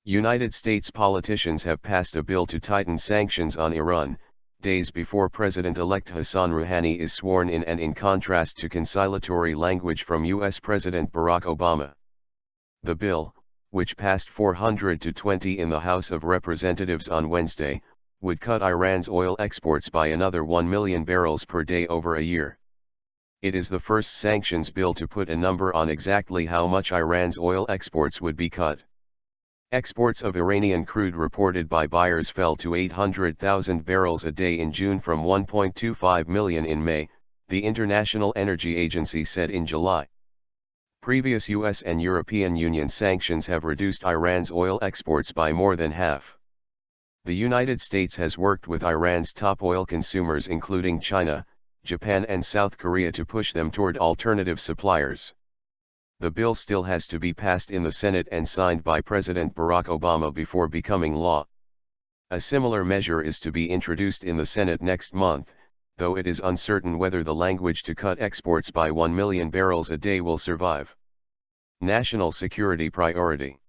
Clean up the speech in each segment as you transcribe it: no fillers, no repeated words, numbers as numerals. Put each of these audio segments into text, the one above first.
United States politicians have passed a bill to tighten sanctions on Iran, days before President-elect Hassan Rouhani is sworn in, and in contrast to conciliatory language from U.S. President Barack Obama. The bill, which passed 400-20 in the House of Representatives on Wednesday, would cut Iran's oil exports by another 1 million barrels per day over a year. It is the first sanctions bill to put a number on exactly how much Iran's oil exports would be cut. Exports of Iranian crude reported by buyers fell to 800,000 barrels a day in June from 1.25 million in May, the International Energy Agency said in July. Previous U.S. and European Union sanctions have reduced Iran's oil exports by more than half. The United States has worked with Iran's top oil consumers, including China, Japan and South Korea, to push them toward alternative suppliers. The bill still has to be passed in the Senate and signed by President Barack Obama before becoming law. A similar measure is to be introduced in the Senate next month, though it is uncertain whether the language to cut exports by 1 million barrels a day will survive. National security priority.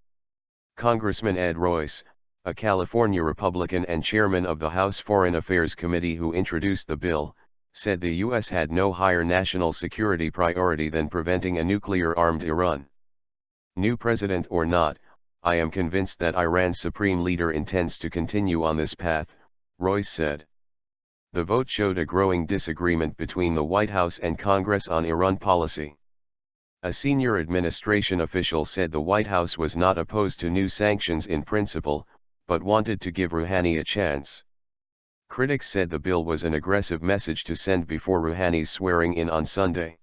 Congressman Ed Royce, a California Republican and chairman of the House Foreign Affairs Committee who introduced the bill, said the U.S. had no higher national security priority than preventing a nuclear-armed Iran. New president or not, I am convinced that Iran's supreme leader intends to continue on this path, Royce said. The vote showed a growing disagreement between the White House and Congress on Iran policy. A senior administration official said the White House was not opposed to new sanctions in principle, but wanted to give Rouhani a chance. Critics said the bill was an aggressive message to send before Rouhani's swearing-in on Sunday.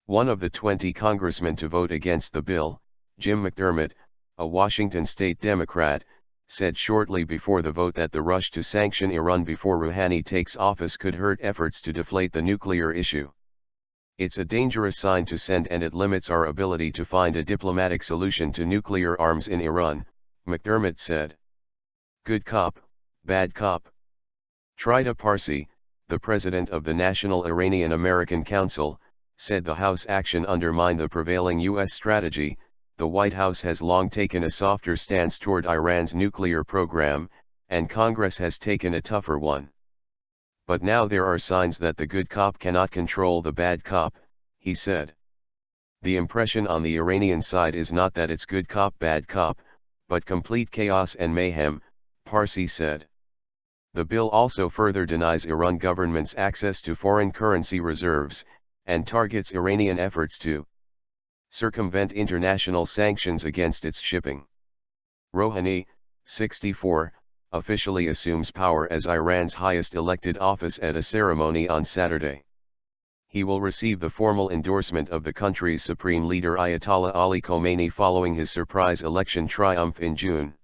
One of the 20 congressmen to vote against the bill, Jim McDermott, a Washington state Democrat, said shortly before the vote that the rush to sanction Iran before Rouhani takes office could hurt efforts to deflate the nuclear issue. It's a dangerous sign to send, and it limits our ability to find a diplomatic solution to nuclear arms in Iran, McDermott said. Good cop, bad cop. Trita Parsi, the president of the National Iranian American Council, said the House action undermined the prevailing U.S. strategy. The White House has long taken a softer stance toward Iran's nuclear program, and Congress has taken a tougher one. But now there are signs that the good cop cannot control the bad cop, he said. The impression on the Iranian side is not that it's good cop bad cop, but complete chaos and mayhem, Parsi said. The bill also further denies Iran government's access to foreign currency reserves, and targets Iranian efforts to circumvent international sanctions against its shipping. Rouhani, 64, officially assumes power as Iran's highest elected office at a ceremony on Saturday. He will receive the formal endorsement of the country's supreme leader Ayatollah Ali Khomeini following his surprise election triumph in June.